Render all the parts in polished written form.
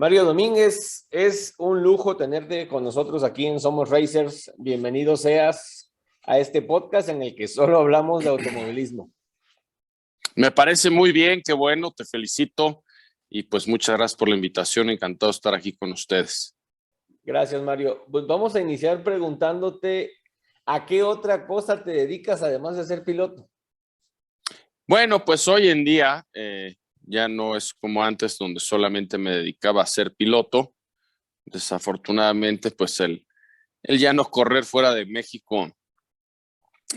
Mario Domínguez, es un lujo tenerte con nosotros aquí en Somos Racers. Bienvenido seas a este podcast en el que solo hablamos de automovilismo. Me parece muy bien, qué bueno, te felicito y pues muchas gracias por la invitación, encantado de estar aquí con ustedes. Gracias, Mario. Pues vamos a iniciar preguntándote ¿a qué otra cosa te dedicas además de ser piloto? Bueno, pues hoy en día ya no es como antes donde solamente me dedicaba a ser piloto. Desafortunadamente, pues el ya no correr fuera de México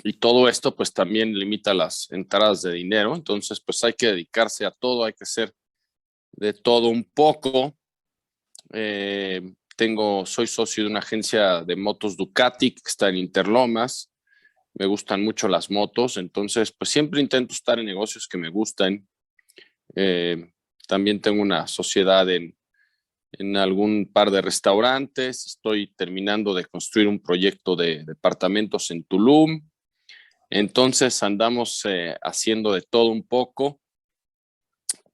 y todo esto pues también limita las entradas de dinero. Entonces pues hay que dedicarse a todo, hay que hacer de todo un poco. Soy socio de una agencia de motos Ducati que está en Interlomas. Me gustan mucho las motos, entonces pues siempre intento estar en negocios que me gustan. También tengo una sociedad en algún par de restaurantes. Estoy terminando de construir un proyecto de departamentos en Tulum. Entonces andamos haciendo de todo un poco,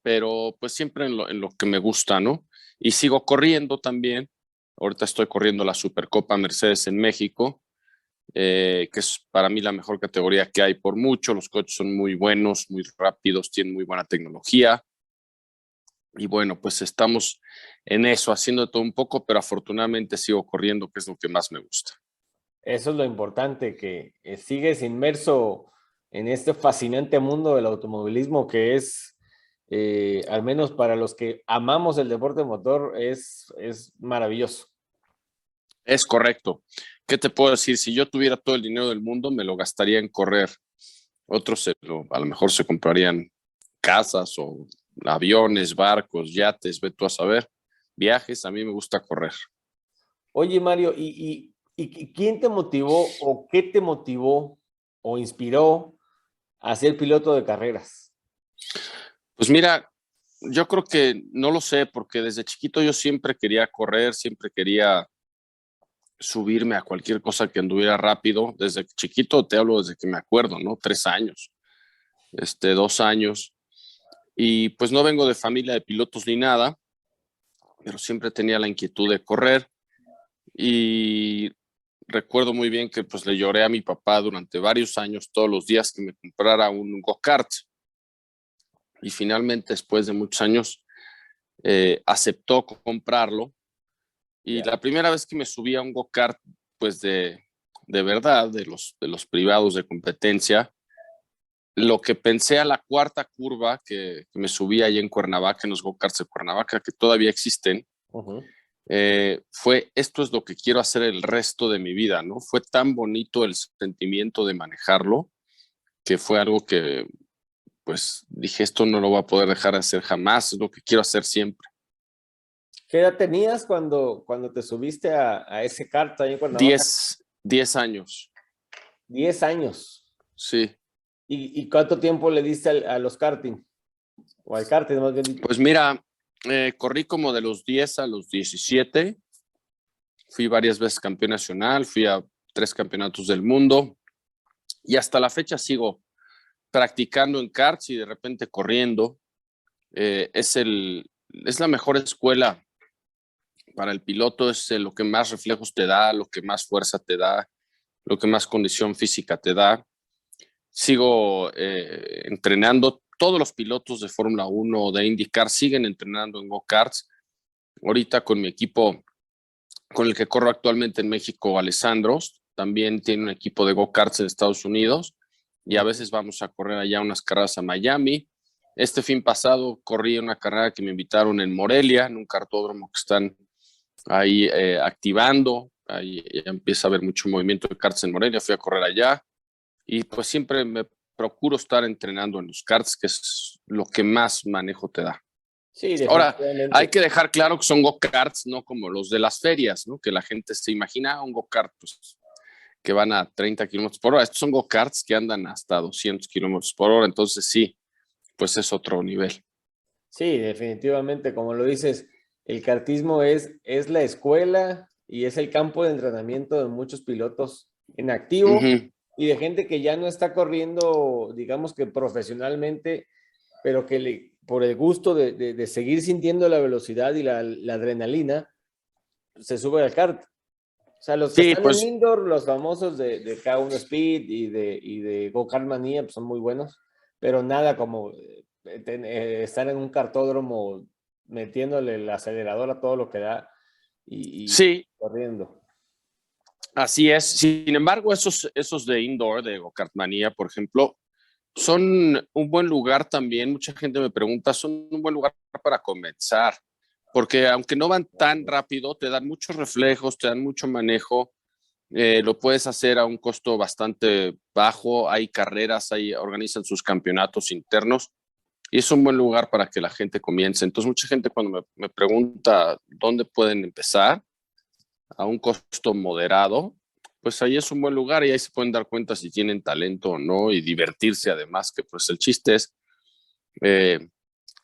pero pues siempre en lo que me gusta, ¿no? Y sigo corriendo también. Ahorita estoy corriendo la Supercopa Mercedes en México, que es para mí la mejor categoría que hay por mucho. Los coches son muy buenos, muy rápidos, tienen muy buena tecnología. Y bueno, pues estamos en eso, haciendo todo un poco, pero afortunadamente sigo corriendo, que es lo que más me gusta. Eso es lo importante, que sigues inmerso en este fascinante mundo del automovilismo que es, al menos para los que amamos el deporte motor, es maravilloso. Es correcto. ¿Qué te puedo decir? Si yo tuviera todo el dinero del mundo, me lo gastaría en correr. Otros a lo mejor se comprarían casas o aviones, barcos, yates, ve tú a saber. Viajes, a mí me gusta correr. Oye, Mario, ¿y quién te motivó o qué te motivó o inspiró a ser piloto de carreras? Pues mira, yo creo que no lo sé, porque desde chiquito yo siempre quería correr, siempre quería subirme a cualquier cosa que anduviera rápido. Desde chiquito, te hablo desde que me acuerdo, ¿no? 3 años, 2 años. Y pues no vengo de familia de pilotos ni nada, pero siempre tenía la inquietud de correr. Y recuerdo muy bien que pues le lloré a mi papá durante varios años, todos los días, que me comprara un go-kart. Y finalmente, después de muchos años, aceptó comprarlo. Y la primera vez que me subí a un go-kart, pues de verdad, de los privados de competencia, lo que pensé a la cuarta curva que me subí allí en Cuernavaca, en los go-karts de Cuernavaca, que todavía existen, fue: esto es lo que quiero hacer el resto de mi vida, ¿no? Fue tan bonito el sentimiento de manejarlo, que fue algo que, pues, dije, esto no lo voy a poder dejar de hacer jamás, es lo que quiero hacer siempre. ¿Qué edad tenías cuando te subiste a ese kart ahí en Cuernavaca? 10 años. 10 años. Sí. ¿Y cuánto tiempo le diste a los karting? O al karting, más bien dicho. Pues mira, corrí como de los 10 a los 17. Fui varias veces campeón nacional, fui a 3 campeonatos del mundo y hasta la fecha sigo practicando en karts y de repente corriendo. Es la mejor escuela para el piloto, es lo que más reflejos te da, lo que más fuerza te da, lo que más condición física te da. Sigo entrenando. Todos los pilotos de Fórmula 1 o de IndyCar siguen entrenando en go-karts. Ahorita con mi equipo con el que corro actualmente en México, Alessandros, también tiene un equipo de go-karts en Estados Unidos y a veces vamos a correr allá unas carreras a Miami. Este fin pasado corrí una carrera que me invitaron en Morelia, en un kartódromo que están ahí activando. Ahí ya empieza a haber mucho movimiento de karts en Morelia. Fui a correr allá y pues siempre me procuro estar entrenando en los karts, que es lo que más manejo te da. Sí, Ahora, hay definitivamente. que dejar claro que son go-karts, no como los de las ferias, ¿no? Que la gente se imagina un go-kart, pues, que van a 30 kilómetros por hora. Estos son go-karts que andan hasta 200 kilómetros por hora. Entonces, sí, pues es otro nivel. Sí, definitivamente, como lo dices, el kartismo es la escuela y es el campo de entrenamiento de muchos pilotos en activo y de gente que ya no está corriendo, digamos que profesionalmente, pero que por el gusto de seguir sintiendo la velocidad y la adrenalina, se sube al kart. O sea, los que Sí, están en pues indoor, los famosos de K1 Speed y de Go-Kart Manía, pues son muy buenos, pero nada como estar en un kartódromo metiéndole el acelerador a todo lo que da y sí, corriendo. así es. Sin embargo, esos de indoor, de Go-Kartmanía, por ejemplo, son un buen lugar también. Mucha gente me pregunta, son un buen lugar para comenzar, porque aunque no van tan rápido, te dan muchos reflejos, te dan mucho manejo. Lo puedes hacer a un costo bastante bajo. Hay carreras, organizan sus campeonatos internos y es un buen lugar para que la gente comience. Entonces, mucha gente cuando me pregunta dónde pueden empezar, a un costo moderado, pues ahí es un buen lugar y ahí se pueden dar cuenta si tienen talento o no y divertirse además, que pues el chiste es, eh,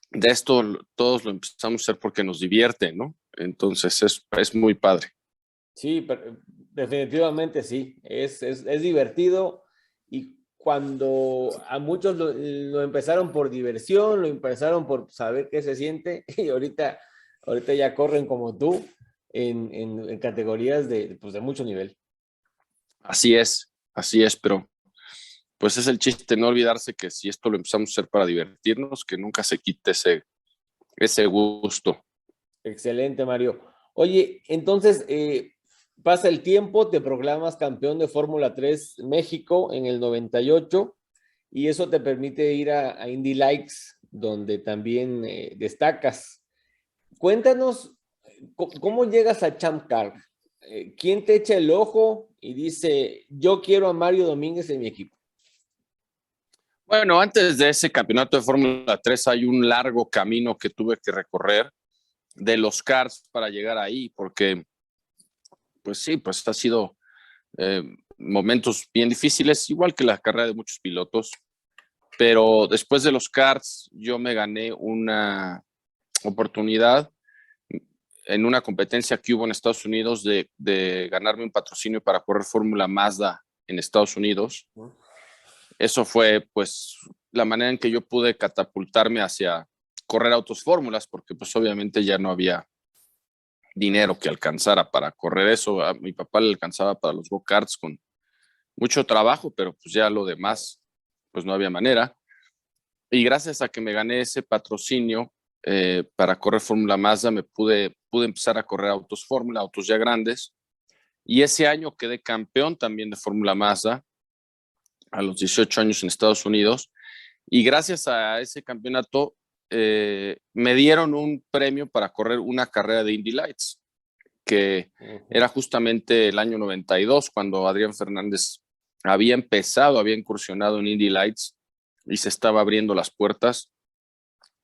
de esto todos lo empezamos a hacer porque nos divierte, ¿no? Entonces es muy padre. Sí, definitivamente sí, es divertido y cuando a muchos lo empezaron por diversión, lo empezaron por saber qué se siente y ahorita ya corren como tú en categorías pues de mucho nivel. Así es, pero pues es el chiste, no olvidarse que si esto lo empezamos a hacer para divertirnos, que nunca se quite ese gusto. Excelente, Mario. Oye, entonces pasa el tiempo, te proclamas campeón de Fórmula 3 México en el 98 y eso te permite ir a Indy Lights, donde también destacas. Cuéntanos cómo llegas a Champ Car. ¿Quién te echa el ojo y dice, yo quiero a Mario Domínguez en mi equipo? Bueno, antes de ese campeonato de Fórmula 3 hay un largo camino que tuve que recorrer de los karts para llegar ahí, porque pues sí, pues ha sido eh, momentos bien difíciles, igual que la carrera de muchos pilotos, pero después de los karts yo me gané una oportunidad en una competencia que hubo en Estados Unidos de ganarme un patrocinio para correr Fórmula Mazda en Estados Unidos. Eso fue pues la manera en que yo pude catapultarme hacia correr autos fórmulas, porque pues obviamente ya no había dinero que alcanzara para correr eso. A mi papá le alcanzaba para los go-karts con mucho trabajo, pero pues ya lo demás, pues no había manera. Y gracias a que me gané ese patrocinio para correr Fórmula Mazda, pude empezar a correr autos Fórmula, autos ya grandes. Y ese año quedé campeón también de Fórmula Mazda a los 18 años en Estados Unidos. Y gracias a ese campeonato me dieron un premio para correr una carrera de Indy Lights, que era justamente el año 92, cuando Adrián Fernández había incursionado en Indy Lights y se estaba abriendo las puertas.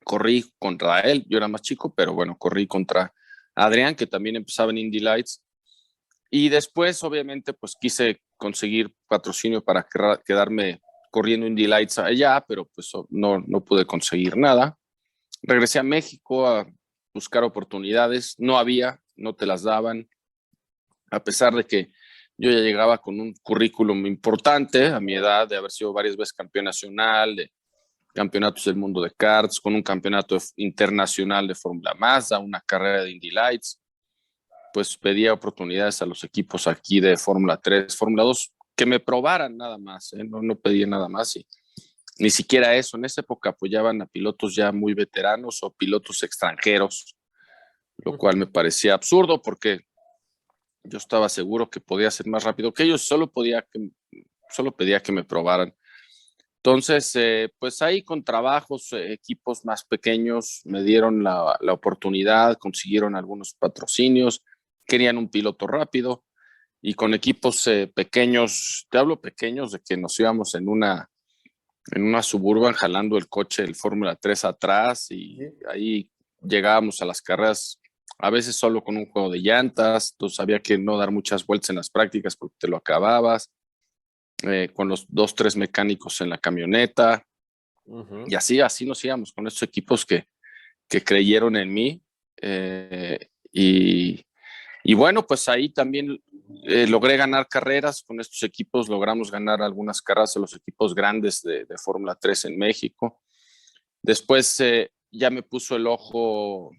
Corrí contra él, yo era más chico, pero bueno, corrí contra Adrián, que también empezaba en Indy Lights. Y después, obviamente, pues quise conseguir patrocinio para quedarme corriendo Indy Lights allá, pero pues no pude conseguir nada. Regresé a México a buscar oportunidades, no te las daban, a pesar de que yo ya llegaba con un currículum importante a mi edad, de haber sido varias veces campeón nacional, de campeonatos del mundo de karts, con un campeonato internacional de Fórmula Mazda, una carrera de Indy Lights. Pues pedía oportunidades a los equipos aquí de Fórmula 3, Fórmula 2, que me probaran nada más, ¿eh? No pedía nada más y ni siquiera eso. En esa época apoyaban a pilotos ya muy veteranos o pilotos extranjeros, lo cual me parecía absurdo porque yo estaba seguro que podía ser más rápido que ellos, solo pedía que me probaran. Entonces, pues ahí con trabajos, equipos más pequeños me dieron la oportunidad, consiguieron algunos patrocinios, querían un piloto rápido y con equipos pequeños, te hablo pequeños de que nos íbamos en una Suburban jalando el coche del Fórmula 3 atrás y ahí llegábamos a las carreras a veces solo con un juego de llantas, entonces había que no dar muchas vueltas en las prácticas porque te lo acababas, con los 2, 3 mecánicos en la camioneta y así nos íbamos con estos equipos que creyeron en mí y bueno, pues ahí también logré ganar carreras con estos equipos, logramos ganar algunas carreras de los equipos grandes de Fórmula 3 en México. Después ya me puso el ojo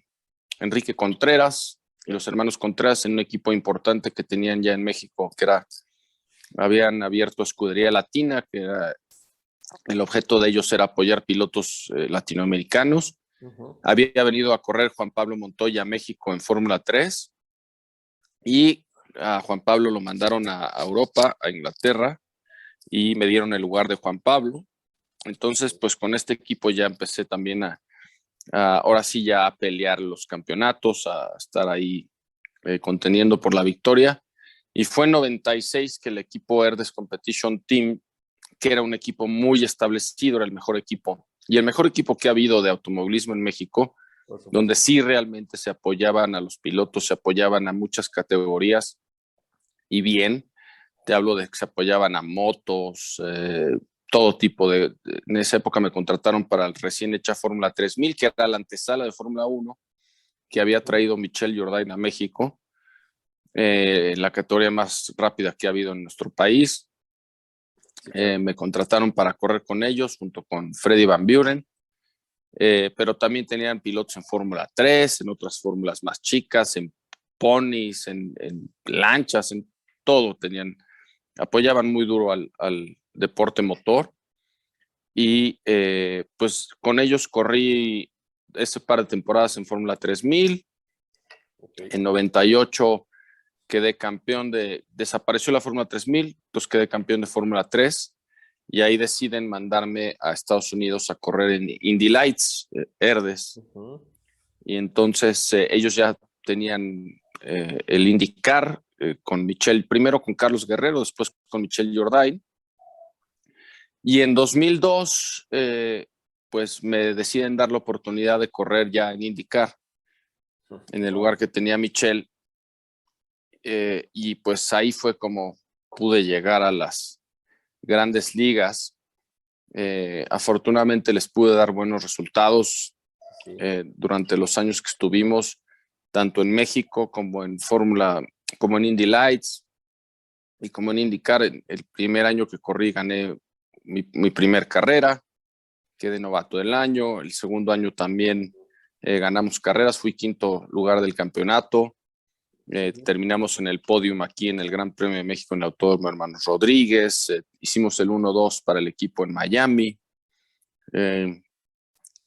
Enrique Contreras y los hermanos Contreras en un equipo importante que tenían ya en México, habían abierto Escudería Latina, que el objeto de ellos era apoyar pilotos latinoamericanos. Había venido a correr Juan Pablo Montoya a México en Fórmula 3 y a Juan Pablo lo mandaron a Europa, a Inglaterra, y me dieron el lugar de Juan Pablo. Entonces, pues con este equipo ya empecé también ahora sí ya a pelear los campeonatos, a estar ahí conteniendo por la victoria. Y fue en 96 que el equipo Herdes Competition Team, que era un equipo muy establecido, era el mejor equipo y el mejor equipo que ha habido de automovilismo en México, donde sí realmente se apoyaban a los pilotos, se apoyaban a muchas categorías y bien, te hablo de que se apoyaban a motos, todo tipo en esa época me contrataron para el recién hecha Fórmula 3000, que era la antesala de Fórmula 1, que había traído Michel Jourdain a México, la categoría más rápida que ha habido en nuestro país. Me contrataron para correr con ellos junto con Freddy Van Buren, pero también tenían pilotos en Fórmula 3, en otras fórmulas más chicas, en ponis, en lanchas, en todo apoyaban muy duro al deporte motor y pues con ellos corrí ese par de temporadas en Fórmula 3000. En 98 quedé campeón desapareció la Fórmula 3000, entonces quedé campeón de Fórmula 3 y ahí deciden mandarme a Estados Unidos a correr en Indy Lights, Herdes. Y entonces ellos ya tenían el IndyCar con primero con Carlos Guerrero, después con Michel Jourdain. Y en 2002, pues me deciden dar la oportunidad de correr ya en IndyCar, en el lugar que tenía Michel. Y pues ahí fue como pude llegar a las grandes ligas. Afortunadamente les pude dar buenos resultados durante los años que estuvimos, tanto en México como en como en Indy Lights y como en IndyCar. El primer año que corrí gané mi primer carrera, quedé novato del año. El segundo año también ganamos carreras, fui quinto lugar del campeonato. Terminamos en el podium aquí en el Gran Premio de México en el Autódromo Hermanos Rodríguez. Hicimos el 1-2 para el equipo en Miami.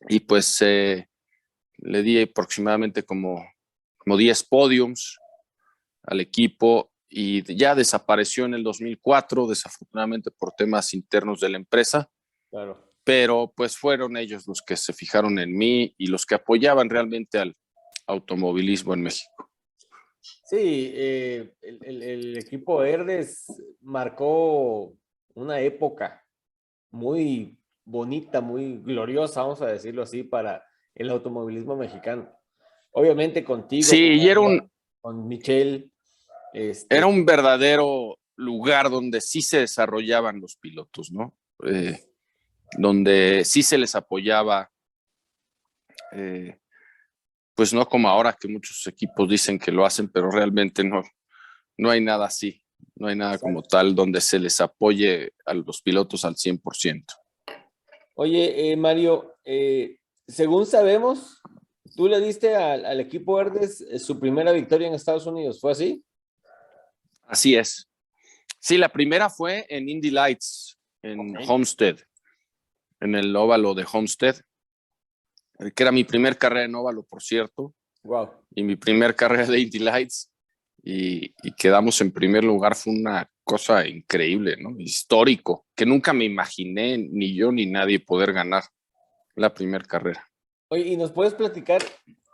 Y pues le di aproximadamente como 10 podiums al equipo y ya desapareció en el 2004, desafortunadamente por temas internos de la empresa. Claro. Pero pues fueron ellos los que se fijaron en mí y los que apoyaban realmente al automovilismo en México. Sí, el equipo Herdes marcó una época muy bonita, muy gloriosa, vamos a decirlo así, para el automovilismo mexicano. Obviamente contigo, Sí, y con Michel. Era un verdadero lugar donde sí se desarrollaban los pilotos, ¿no? Donde sí se les apoyaba, pues no como ahora que muchos equipos dicen que lo hacen, pero realmente no hay nada así, no hay nada como tal donde se les apoye a los pilotos al 100%. Oye, Mario, según sabemos, tú le diste al equipo Herdes su primera victoria en Estados Unidos, ¿fue así? Así es. Sí, la primera fue en Indy Lights, en Homestead, en el óvalo de Homestead, que era mi primer carrera en óvalo, por cierto. Wow. Y mi primer carrera de Indy Lights. Y quedamos en primer lugar. Fue una cosa increíble, ¿no? Histórico, que nunca me imaginé, ni yo ni nadie, poder ganar la primera carrera. Oye, ¿y nos puedes platicar,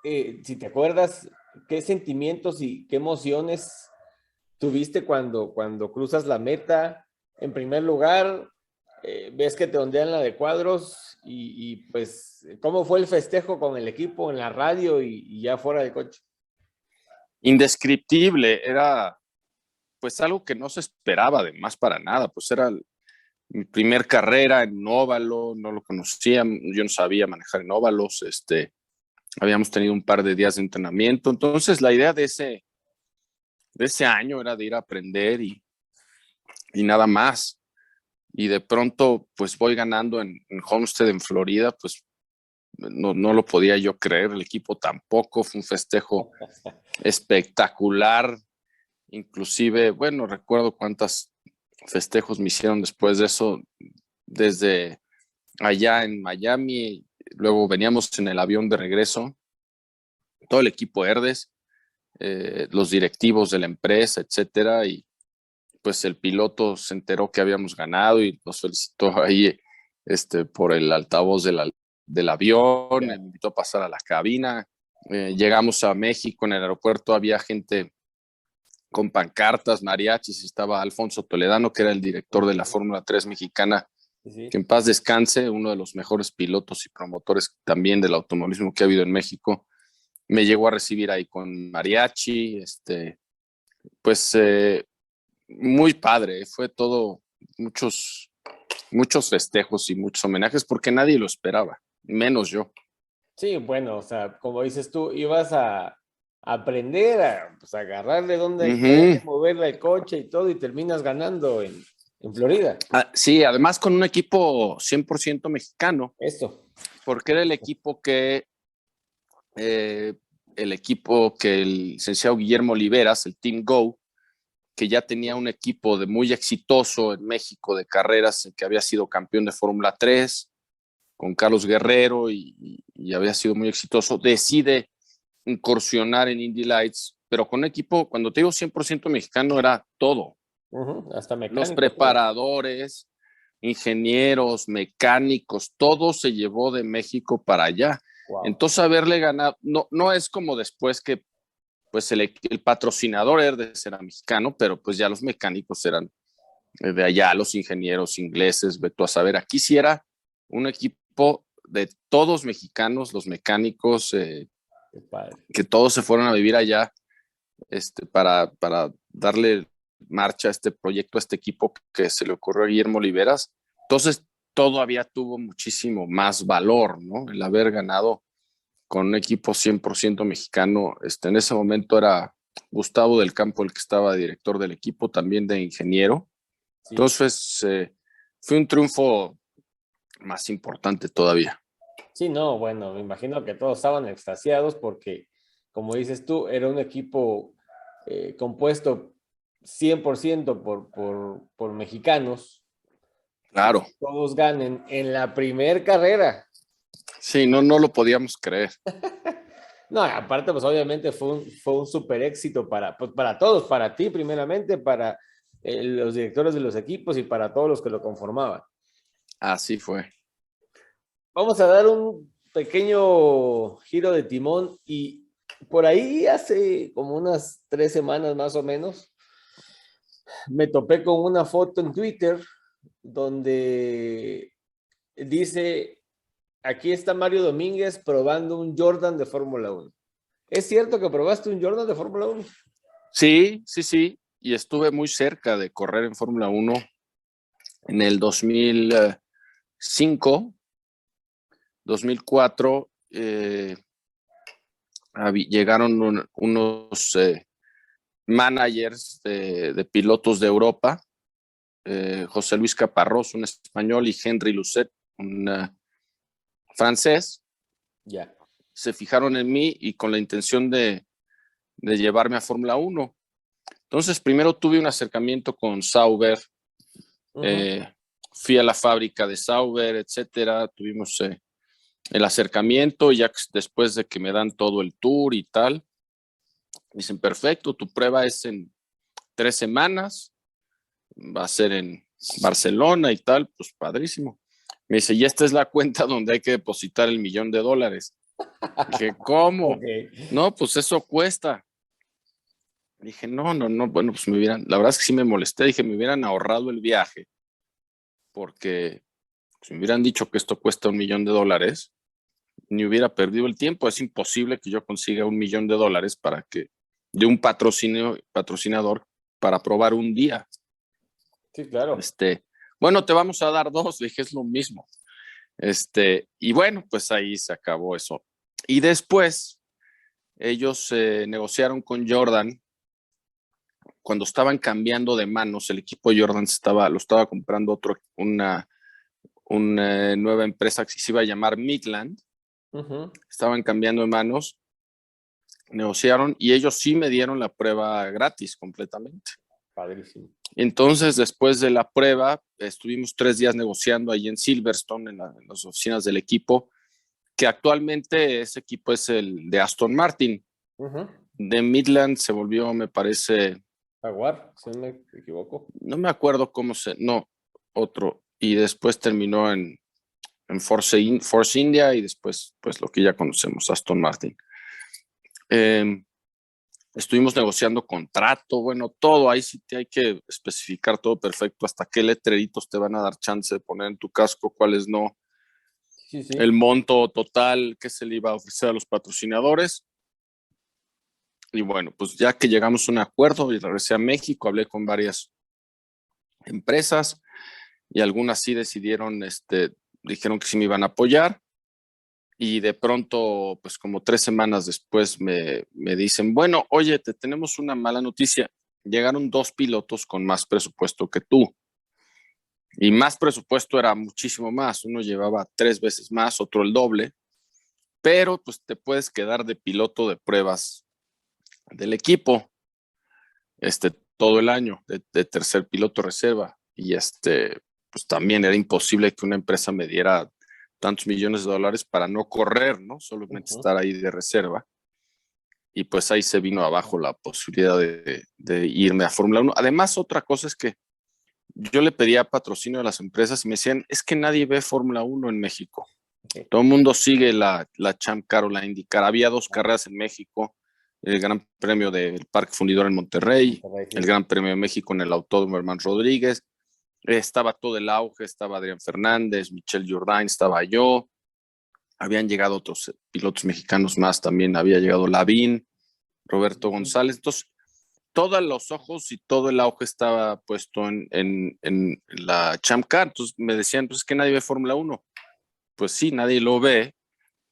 si te acuerdas, qué sentimientos y qué emociones tuviste cuando cruzas la meta? En primer lugar, ves que te ondean la de cuadros y pues, ¿cómo fue el festejo con el equipo en la radio y ya fuera del coche? Indescriptible, era pues algo que no se esperaba además para nada, pues era mi primer carrera en óvalo, no lo conocía, yo no sabía manejar en óvalos, habíamos tenido un par de días de entrenamiento, entonces la idea de ese año era de ir a aprender y nada más. Y de pronto, pues voy ganando en Homestead, en Florida, pues no lo podía yo creer, el equipo tampoco, fue un festejo espectacular, inclusive, bueno, recuerdo cuántos festejos me hicieron después de eso, desde allá en Miami, luego veníamos en el avión de regreso, todo el equipo Herdes, los directivos de la empresa, etcétera, y pues el piloto se enteró que habíamos ganado y nos felicitó ahí por el altavoz del avión, me invitó a pasar a la cabina. Llegamos a México, en el aeropuerto había gente con pancartas, mariachis, estaba Alfonso Toledano, que era el director de la Fórmula 3 mexicana, que en paz descanse, uno de los mejores pilotos y promotores también del automovilismo que ha habido en México. Me llegó a recibir ahí con mariachi, pues muy padre, fue todo, muchos festejos y muchos homenajes porque nadie lo esperaba, menos yo. Sí, bueno, o sea, como dices tú, ibas a aprender a pues, agarrarle dónde moverle el coche y todo, y terminas ganando en Florida. Sí, además con un equipo 100% mexicano. Eso. Porque era el equipo que el licenciado Guillermo Oliveras, el Team Go, que ya tenía un equipo muy exitoso en México de carreras, que había sido campeón de Fórmula 3 con Carlos Guerrero y había sido muy exitoso, decide incursionar en Indy Lights, pero con un equipo, cuando te digo 100% mexicano, era todo. Hasta Los mecánicos. preparadores, ingenieros, mecánicos, todo se llevó de México para allá. Wow. Entonces, haberle ganado, no es como después que pues el patrocinador era mexicano, pero pues ya los mecánicos eran de allá, los ingenieros ingleses, ve tú a saber. Aquí sí era un equipo de todos mexicanos, los mecánicos, que todos se fueron a vivir allá para darle marcha a este proyecto, a este equipo que se le ocurrió a Guillermo Oliveras. Entonces, todavía tuvo muchísimo más valor, ¿no? El haber ganado con un equipo 100% mexicano. En ese momento era Gustavo del Campo el que estaba director del equipo, también de ingeniero. Sí. Entonces, fue un triunfo más importante todavía. Sí, no, bueno, me imagino que todos estaban extasiados porque, como dices tú, era un equipo compuesto 100% por mexicanos. Claro. Todos ganen en la primer carrera. Sí, no lo podíamos creer. No, aparte, pues obviamente fue un súper éxito pues, para todos, para ti primeramente, para los directores de los equipos y para todos los que lo conformaban. Así fue. Vamos a dar un pequeño giro de timón y por ahí hace como unas 3 semanas más o menos, me topé con una foto en Twitter donde dice, aquí está Mario Domínguez probando un Jordan de Fórmula 1. ¿Es cierto que probaste un Jordan de Fórmula 1? Sí. Y estuve muy cerca de correr en Fórmula 1 en el 2005, 2004. Llegaron unos managers de pilotos de Europa, José Luis Caparrós, un español, y Henry Lucet, un francés. Yeah. Se fijaron en mí y con la intención de llevarme a Fórmula 1. Entonces, primero tuve un acercamiento con Sauber, fui a la fábrica de Sauber, etcétera, tuvimos el acercamiento, y ya después de que me dan todo el tour y tal, dicen, perfecto, tu prueba es en 3 semanas, va a ser en Barcelona y tal, pues padrísimo. Me dice, y esta es la cuenta donde hay que depositar $1 millón. Dije, ¿cómo? Okay. No, pues eso cuesta. Dije, no, bueno, pues la verdad es que sí me molesté, dije, me hubieran ahorrado el viaje, porque si me hubieran dicho que esto cuesta $1 millón, ni hubiera perdido el tiempo. Es imposible que yo consiga $1 millón para que, de un patrocinador para probar un día. Sí, claro. Bueno, te vamos a dar 2, dije, es lo mismo. Y bueno, pues ahí se acabó eso. Y después, ellos negociaron con Jordan. Cuando estaban cambiando de manos, el equipo Jordan lo estaba comprando una nueva empresa que se iba a llamar Midland. estaban cambiando de manos, negociaron y ellos sí me dieron la prueba gratis completamente. Padrísimo. Entonces, después de la prueba, estuvimos 3 días negociando ahí en Silverstone, en las oficinas del equipo, que actualmente ese equipo es el de Aston Martin. De Midland se volvió, me parece... Jaguar, si no me equivoco. No me acuerdo cómo no, otro. Y después terminó en Force India y después, pues lo que ya conocemos, Aston Martin. Estuvimos negociando contrato, bueno, todo, ahí sí te hay que especificar todo perfecto, hasta qué letreritos te van a dar chance de poner en tu casco, cuáles no, Sí. el monto total que se le iba a ofrecer a los patrocinadores. Y bueno, pues ya que llegamos a un acuerdo y regresé a México, hablé con varias empresas y algunas sí decidieron, dijeron que sí me iban a apoyar. Y de pronto, pues como 3 semanas después me dicen, bueno, oye, te tenemos una mala noticia. Llegaron 2 pilotos con más presupuesto que tú. Y más presupuesto era muchísimo más. Uno llevaba 3 veces más, otro el doble. Pero pues te puedes quedar de piloto de pruebas del equipo todo el año, de tercer piloto reserva. Y pues también era imposible que una empresa me diera tantos millones de dólares para no correr, ¿no? Solamente estar ahí de reserva. Y pues ahí se vino abajo la posibilidad de irme a Fórmula 1. Además, otra cosa es que yo le pedía patrocinio a las empresas y me decían, es que nadie ve Fórmula 1 en México. Todo el mundo sigue la Champ Car o la IndyCar. Había 2 carreras en México, el Gran Premio del Parque Fundidor en Monterrey, el Gran Premio de México en el Autódromo Hermán Rodríguez. Estaba todo el auge, estaba Adrián Fernández, Michelle Jourdain, estaba yo. Habían llegado otros pilotos mexicanos más también, había llegado Lavín, Roberto González. Entonces, todos los ojos y todo el auge estaba puesto en la Champ Car. Entonces me decían, pues es que nadie ve Fórmula 1. Pues sí, nadie lo ve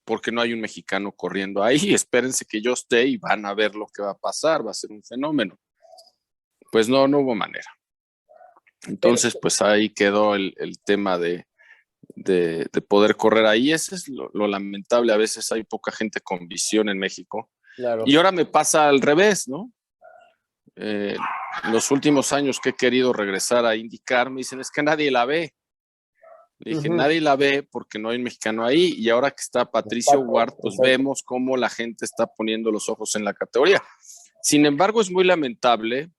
porque no hay un mexicano corriendo ahí. Espérense que yo esté y van a ver lo que va a pasar, va a ser un fenómeno. Pues no hubo manera. Entonces, pues ahí quedó el tema de poder correr ahí. Ese es lo lamentable. A veces hay poca gente con visión en México. Claro. Y ahora me pasa al revés, ¿no? Los últimos años que he querido regresar a IndyCar, me dicen, es que nadie la ve. Le dije, nadie la ve porque no hay un mexicano ahí. Y ahora que está Patricio Ward, pues vemos cómo la gente está poniendo los ojos en la categoría. Sin embargo, es muy lamentable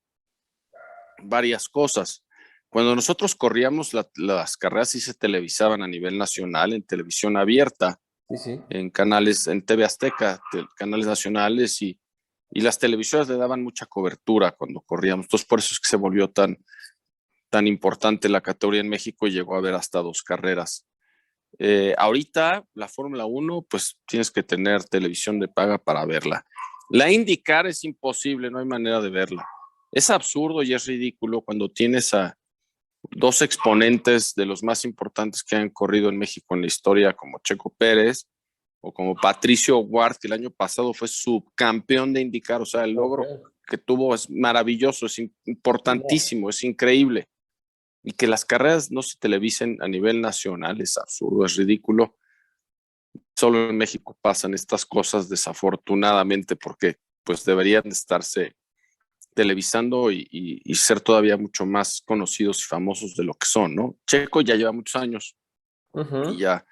varias cosas. Cuando nosotros corríamos, las carreras sí se televisaban a nivel nacional, en televisión abierta, en canales, en TV Azteca, canales nacionales, y las televisoras le daban mucha cobertura cuando corríamos. Entonces, por eso es que se volvió tan importante la categoría en México y llegó a haber hasta 2 carreras. Ahorita, la Fórmula 1, pues tienes que tener televisión de paga para verla. La IndyCar es imposible, no hay manera de verla. Es absurdo y es ridículo cuando tienes a 2 exponentes de los más importantes que han corrido en México en la historia, como Checo Pérez o como Patricio Ward, que el año pasado fue subcampeón de IndyCar. O sea, el logro que tuvo es maravilloso, es importantísimo, es increíble. Y que las carreras no se televisen a nivel nacional es absurdo, es ridículo. Solo en México pasan estas cosas, desafortunadamente, porque pues deberían estarse televisando y ser todavía mucho más conocidos y famosos de lo que son, ¿no? Checo ya lleva muchos años y ya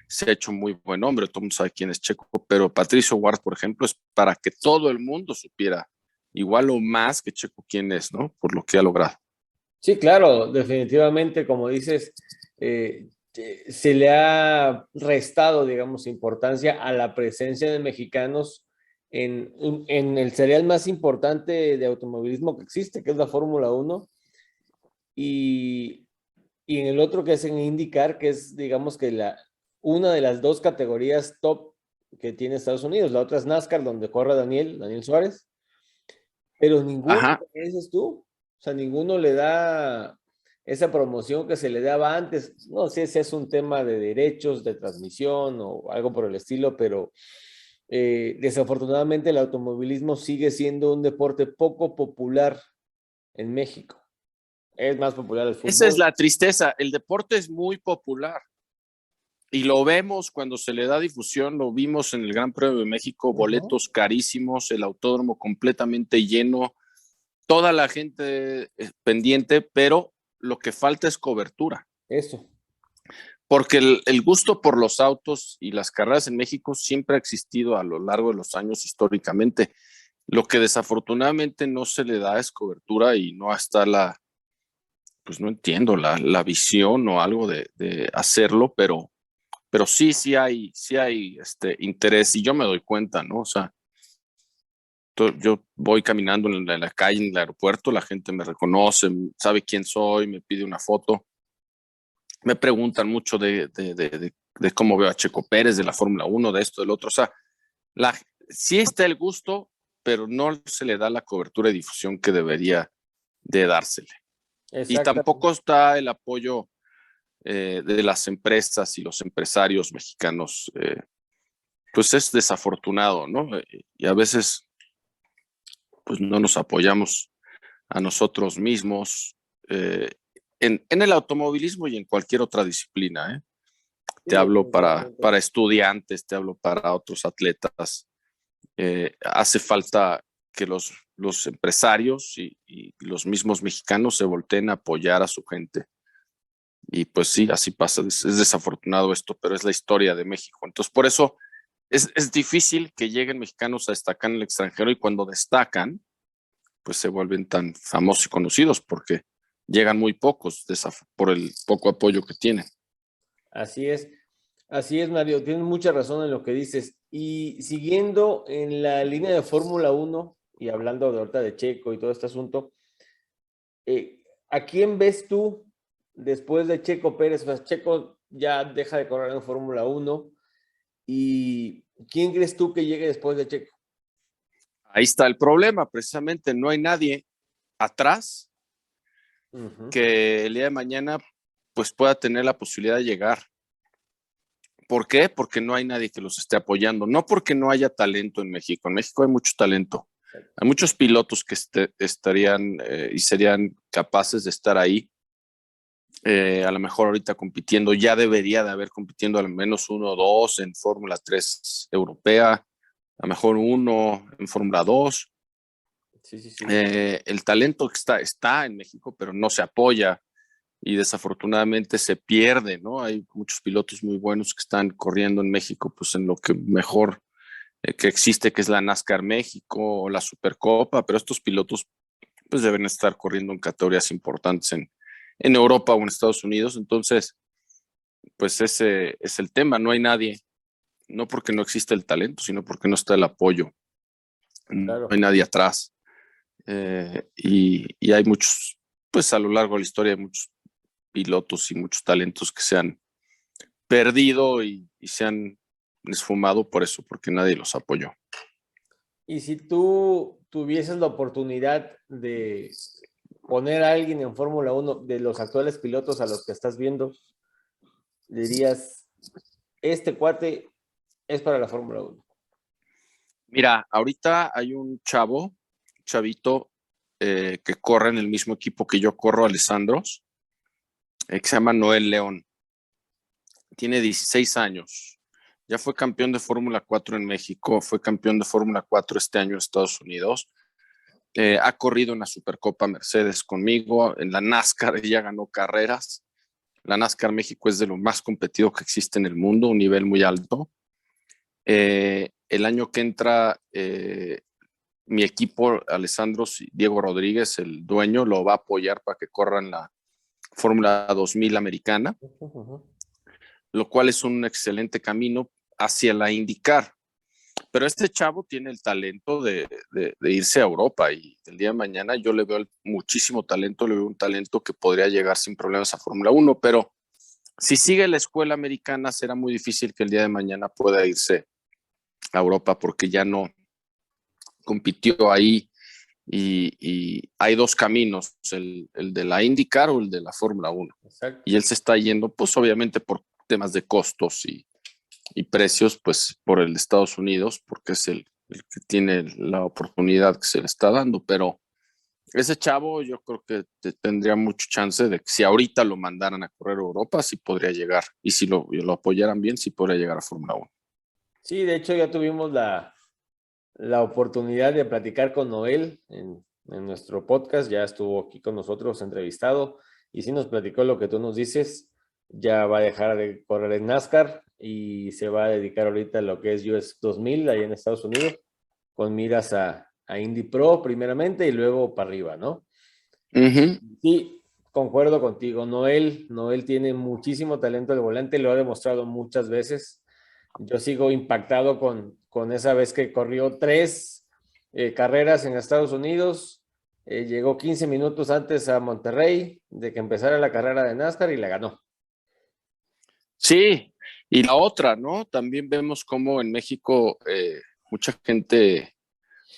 se ha hecho muy buen hombre, todo el mundo sabe quién es Checo, pero Patricio Ward, por ejemplo, es para que todo el mundo supiera igual o más que Checo quién es, ¿no? Por lo que ha logrado. Sí, claro, definitivamente, como dices, se le ha restado, digamos, importancia a la presencia de mexicanos en el serial más importante de automovilismo que existe, que es la Fórmula 1, y, y en el otro que es en IndyCar, que es, digamos, que una de las 2 categorías top que tiene Estados Unidos. La otra es NASCAR, donde corre Daniel Suárez, pero ninguno, ¿qué dices tú? O sea, ninguno le da esa promoción que se le daba antes. No sé si es un tema de derechos de transmisión o algo por el estilo, pero desafortunadamente el automovilismo sigue siendo un deporte poco popular en México. Es más popular el fútbol. Esa es la tristeza. El deporte es muy popular. Y lo vemos cuando se le da difusión, lo vimos en el Gran Premio de México, boletos carísimos, el autódromo completamente lleno, toda la gente pendiente, pero lo que falta es cobertura. Eso. Porque el gusto por los autos y las carreras en México siempre ha existido a lo largo de los años históricamente. Lo que desafortunadamente no se le da es cobertura y no está pues no entiendo, la visión o algo de hacerlo, pero sí hay interés y yo me doy cuenta, ¿no? O sea, yo voy caminando en la calle, en el aeropuerto, la gente me reconoce, sabe quién soy, me pide una foto, me preguntan mucho de cómo veo a Checo Pérez, de la Fórmula 1, de esto, del otro, o sea, sí está el gusto, pero no se le da la cobertura y difusión que debería de dársele. Y tampoco está el apoyo de las empresas y los empresarios mexicanos, pues es desafortunado, ¿no? Y a veces pues no nos apoyamos a nosotros mismos en el automovilismo y en cualquier otra disciplina, ¿eh? Te hablo para estudiantes, te hablo para otros atletas. Hace falta que los empresarios y los mismos mexicanos se volteen a apoyar a su gente. Y pues sí, así pasa. Es desafortunado esto, pero es la historia de México. Entonces, por eso es difícil que lleguen mexicanos a destacar en el extranjero y cuando destacan, pues se vuelven tan famosos y conocidos porque llegan muy pocos por el poco apoyo que tienen. Así es, Mario, tienes mucha razón en lo que dices. Y siguiendo en la línea de Fórmula 1 y hablando de ahorita de Checo y todo este asunto, ¿a quién ves tú después de Checo Pérez? O sea, Checo ya deja de correr en Fórmula 1 y ¿quién crees tú que llegue después de Checo? Ahí está el problema, precisamente no hay nadie atrás que el día de mañana pues pueda tener la posibilidad de llegar. ¿Por qué? Porque no hay nadie que los esté apoyando, no porque no haya talento en México. En México hay mucho talento, hay muchos pilotos que estarían y serían capaces de estar ahí. A lo mejor ahorita compitiendo, ya debería de haber compitiendo al menos 1 o 2 en Fórmula 3 europea, a lo mejor 1 en Fórmula 2. Sí. El talento que está en México, pero no se apoya y desafortunadamente se pierde, ¿no? Hay muchos pilotos muy buenos que están corriendo en México, pues en lo que mejor que existe, que es la NASCAR México o la Supercopa, pero estos pilotos pues deben estar corriendo en categorías importantes en Europa o en Estados Unidos. Entonces, pues ese es el tema, no hay nadie, no porque no existe el talento, sino porque no está el apoyo, no hay nadie atrás. Y hay muchos, pues a lo largo de la historia hay muchos pilotos y muchos talentos que se han perdido y se han esfumado por eso, porque nadie los apoyó. Y si tú tuvieses la oportunidad de poner a alguien en Fórmula 1 de los actuales pilotos a los que estás viendo, dirías, este cuate es para la Fórmula 1. Mira, ahorita hay un chavito que corre en el mismo equipo que yo corro, Alessandros, que se llama Noel León. Tiene 16 años. Ya fue campeón de Fórmula 4 en México, fue campeón de Fórmula 4 este año en Estados Unidos. Ha corrido en la Supercopa Mercedes conmigo, en la NASCAR ya ganó carreras. La NASCAR México es de lo más competido que existe en el mundo, un nivel muy alto. El año que entra, mi equipo, Alessandro Diego Rodríguez, el dueño, lo va a apoyar para que corra en la Fórmula 2000 americana, lo cual es un excelente camino hacia la IndyCar. Pero este chavo tiene el talento de irse a Europa y el día de mañana yo le veo muchísimo talento, le veo un talento que podría llegar sin problemas a Fórmula 1, pero si sigue la escuela americana será muy difícil que el día de mañana pueda irse a Europa porque ya no compitió ahí y hay dos caminos, el de la IndyCar o el de la Fórmula 1. Exacto. Y él se está yendo, pues obviamente por temas de costos y precios, pues por el de Estados Unidos, porque es el que tiene la oportunidad que se le está dando, pero ese chavo yo creo que tendría mucho chance de que si ahorita lo mandaran a correr a Europa, sí podría llegar. Y si lo apoyaran bien, sí podría llegar a Fórmula 1. Sí, de hecho ya tuvimos la oportunidad de platicar con Noel en nuestro podcast, ya estuvo aquí con nosotros entrevistado y sí nos platicó lo que tú nos dices, ya va a dejar de correr en NASCAR y se va a dedicar ahorita a lo que es US 2000 ahí en Estados Unidos, con miras a Indy Pro primeramente y luego para arriba, ¿no? Ujú. Sí, concuerdo contigo. Noel tiene muchísimo talento al volante, lo ha demostrado muchas veces. Yo sigo impactado con esa vez que corrió tres carreras en Estados Unidos. Llegó 15 minutos antes a Monterrey de que empezara la carrera de NASCAR y la ganó. Sí, y la otra, ¿no? También vemos cómo en México mucha gente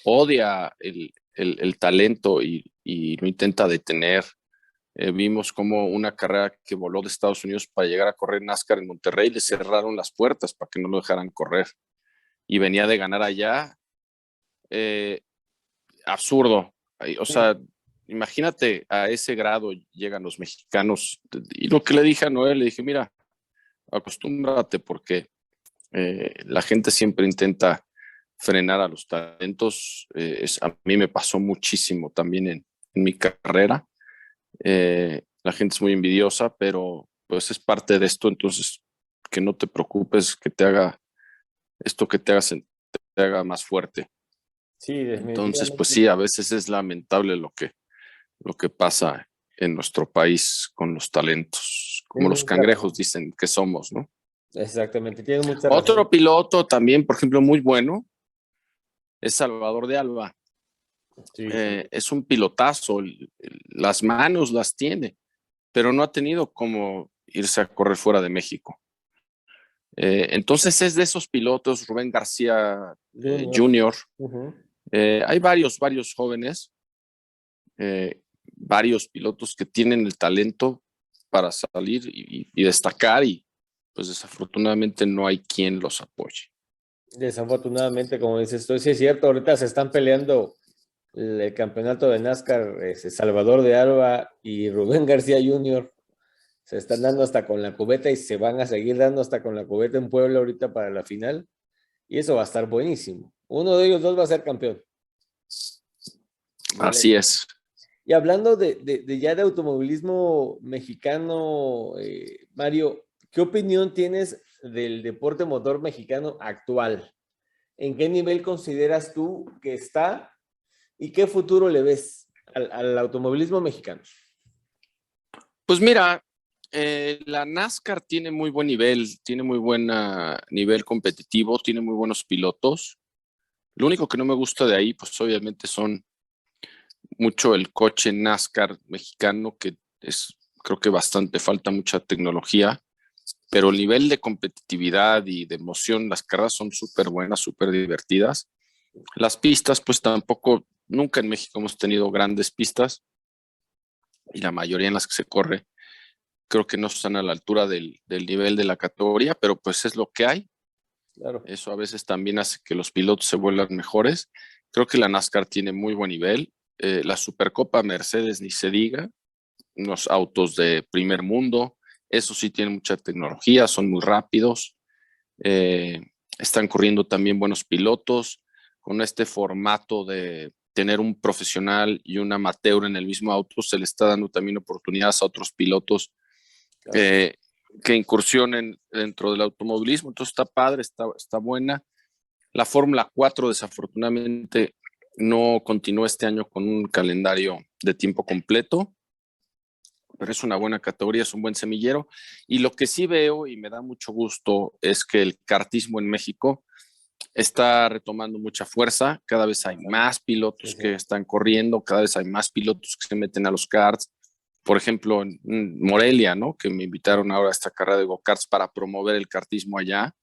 odia el talento y lo intenta detener. Vimos como una carrera que voló de Estados Unidos para llegar a correr NASCAR en Monterrey, le cerraron las puertas para que no lo dejaran correr. Y venía de ganar allá. Eh, Absurdo. O sea, imagínate a ese grado llegan los mexicanos. Y lo que le dije a Noel, le dije, mira, acostúmbrate porque la gente siempre intenta frenar a los talentos. A mí me pasó muchísimo también en mi carrera. La gente es muy envidiosa, pero pues es parte de esto, entonces que no te preocupes, que te haga esto, que te haga más fuerte. Sí, Entonces, pues definitivamente. sí, a veces es lamentable lo que pasa en nuestro país con los talentos, como Tienes los mucha cangrejos razón. dicen que somos, ¿no? Exactamente, tienes mucha razón. Otro piloto también, por ejemplo, muy bueno, es Salvador de Alba. Sí, también. Es un pilotazo, las manos las tiene, pero no ha tenido como irse a correr fuera de México. Entonces es de esos pilotos, Rubén García Junior. Jr. Ujú. Hay varios jóvenes, varios pilotos que tienen el talento para salir y destacar y pues desafortunadamente no hay quien los apoye. Desafortunadamente, como dices tú, sí es cierto, ahorita se están peleando el campeonato de NASCAR, Salvador de Alba y Rubén García Jr. Se están dando hasta con la cubeta y se van a seguir dando hasta con la cubeta en Puebla ahorita para la final. Y eso va a estar buenísimo. Uno de ellos dos va a ser campeón. Así Vale. es. Y hablando de ya de automovilismo mexicano, Mario, ¿qué opinión tienes del deporte motor mexicano actual? ¿En qué nivel consideras tú que está y qué futuro le ves al automovilismo mexicano? Pues mira, la NASCAR tiene muy buen nivel, tiene muy buen nivel competitivo, tiene muy buenos pilotos. Lo único que no me gusta de ahí, pues obviamente son mucho el coche NASCAR mexicano, que es, creo que bastante, falta mucha tecnología, pero el nivel de competitividad y de emoción, las carreras son súper buenas, súper divertidas. Las pistas, pues tampoco, nunca en México hemos tenido grandes pistas y la mayoría en las que se corre creo que no están a la altura del nivel de la categoría, pero pues es lo que hay. Claro. Eso a veces también hace que los pilotos se vuelvan mejores. Creo que la NASCAR tiene muy buen nivel. La Supercopa Mercedes, ni se diga, unos autos de primer mundo. Eso sí, tienen mucha tecnología, son muy rápidos. Eh, Están corriendo también buenos pilotos. Con este formato de tener un profesional y un amateur en el mismo auto, se le está dando también oportunidades a otros pilotos Claro. eh, que incursionen dentro del automovilismo. Entonces está padre, está buena. La Fórmula 4 desafortunadamente no continuó este año con un calendario de tiempo completo, pero es una buena categoría, es un buen semillero. Y lo que sí veo y me da mucho gusto es que el kartismo en México está retomando mucha fuerza, cada vez hay más Sí, pilotos sí. que están corriendo, cada vez hay más pilotos que se meten a los karts. Por ejemplo, en Morelia, ¿no? Que me invitaron ahora a esta carrera de go-karts para promover el kartismo allá.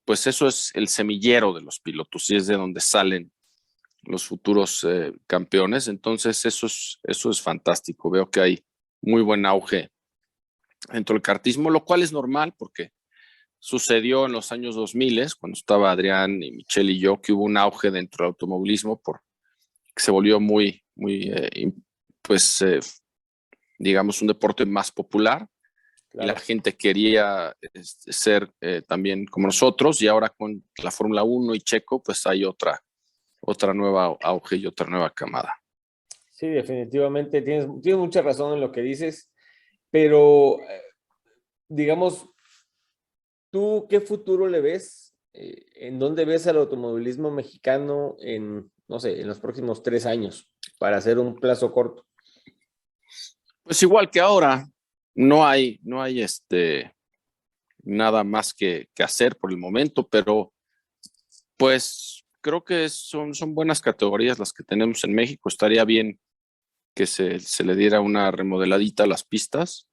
Pues eso es el semillero de los pilotos y es de donde salen los futuros campeones. Entonces, eso es fantástico. Veo que hay muy buen auge dentro del kartismo, lo cual es normal porque sucedió en los años 2000, cuando estaba Adrián y Michelle y yo, que hubo un auge dentro del automovilismo por se volvió muy, pues, digamos, un deporte más popular. Y la Claro. gente quería ser también como nosotros, y ahora con la Fórmula 1 y Checo, pues hay otra nueva auge y otra nueva camada. Sí, definitivamente tienes mucha razón en lo que dices, pero digamos, ¿tú qué futuro le ves? ¿En dónde ves al automovilismo mexicano en, no sé, en los próximos 3 años, para hacer un plazo corto? Pues igual que ahora, no hay nada más que hacer por el momento, pero pues creo que son buenas categorías las que tenemos en México. Estaría bien que se le diera una remodeladita a las pistas,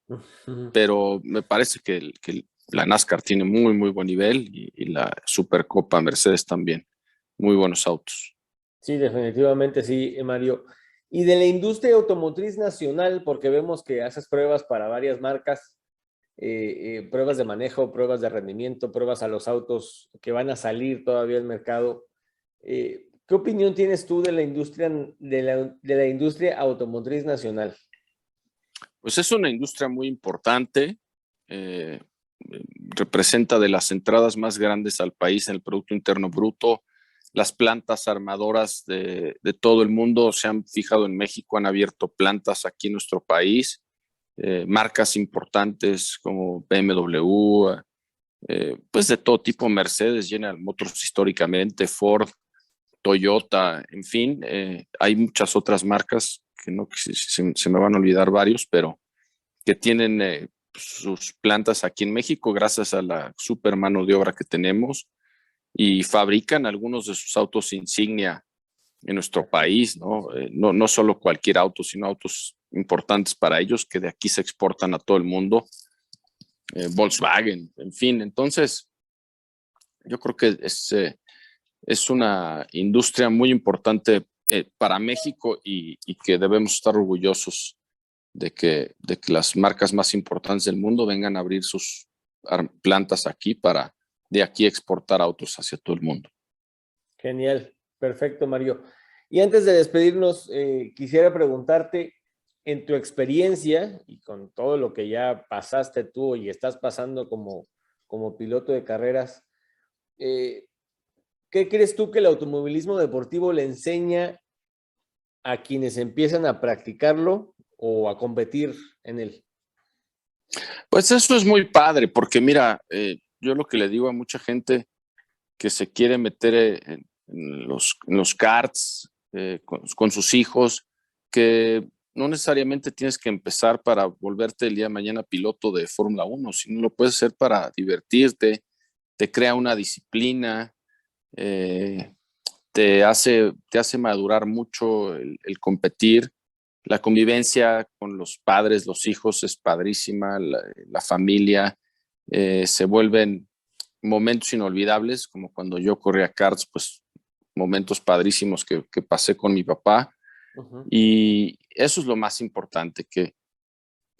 pero me parece que la NASCAR tiene muy, muy buen nivel, y la Supercopa Mercedes también. Muy buenos autos. Sí, definitivamente sí, Mario. Y de la industria automotriz nacional, porque vemos que haces pruebas para varias marcas, pruebas de manejo, pruebas de rendimiento, pruebas a los autos que van a salir todavía al mercado. ¿Qué opinión tienes tú de la industria, de la industria automotriz nacional? Pues es una industria muy importante. eh, Representa de las entradas más grandes al país en el Producto Interno Bruto. Las plantas armadoras de todo el mundo se han fijado en México, han abierto plantas aquí en nuestro país. Marcas importantes como BMW, pues de todo tipo, Mercedes, General Motors históricamente, Ford, Toyota, en fin, hay muchas otras marcas que no que se me van a olvidar varios, pero que tienen sus plantas aquí en México gracias a la super mano de obra que tenemos, y fabrican algunos de sus autos insignia en nuestro país, ¿no? No solo cualquier auto, sino autos importantes para ellos que de aquí se exportan a todo el mundo. Volkswagen, en fin. Entonces, yo creo que es una industria muy importante para México, y que debemos estar orgullosos de que las marcas más importantes del mundo vengan a abrir sus plantas aquí para de aquí exportar autos hacia todo el mundo. Genial, perfecto, Mario. Y antes de despedirnos, quisiera preguntarte, en tu experiencia y con todo lo que ya pasaste tú y estás pasando como piloto de carreras, eh, ¿qué crees tú que el automovilismo deportivo le enseña a quienes empiezan a practicarlo o a competir en él? Pues eso es muy padre, porque mira, yo lo que le digo a mucha gente que se quiere meter en los karts con sus hijos, que no necesariamente tienes que empezar para volverte el día de mañana piloto de Fórmula 1, sino lo puedes hacer para divertirte, te crea una disciplina, eh, te hace madurar mucho el competir. La convivencia con los padres, los hijos es padrísima, la familia, se vuelven momentos inolvidables, como cuando yo corría karts, pues momentos padrísimos que pasé con mi papá. Y eso es lo más importante, que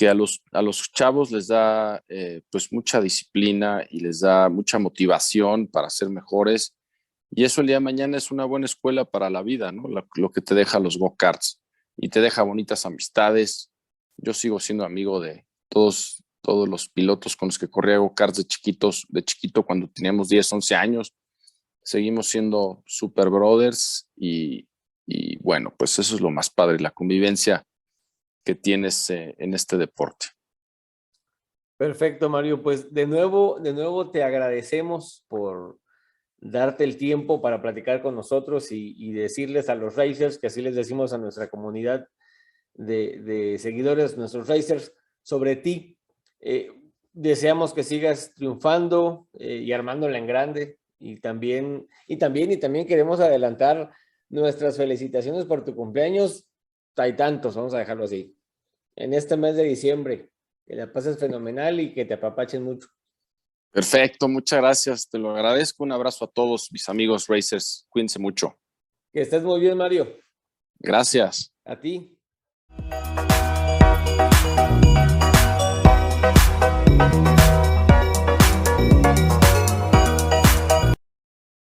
a los chavos les da pues mucha disciplina y les da mucha motivación para ser mejores. Y eso el día de mañana es una buena escuela para la vida, ¿no? Lo que te deja los go-karts, y te deja bonitas amistades. Yo sigo siendo amigo de todos los pilotos con los que corría go-karts de chiquito cuando teníamos 10, 11 años. Seguimos siendo super brothers, y bueno, pues eso es lo más padre, la convivencia que tienes en este deporte. Perfecto, Mario. Pues de nuevo te agradecemos por darte el tiempo para platicar con nosotros y decirles a los racers, que así les decimos a nuestra comunidad de seguidores, nuestros racers, sobre ti. Deseamos que sigas triunfando y armándola en grande. Y también queremos adelantar nuestras felicitaciones por tu cumpleaños. Hay tantos, vamos a dejarlo así. En este mes de diciembre, que la pases fenomenal y que te apapachen mucho. Perfecto, muchas gracias, te lo agradezco. Un abrazo a todos mis amigos racers, cuídense mucho. Que estés muy bien, Mario. Gracias. A ti.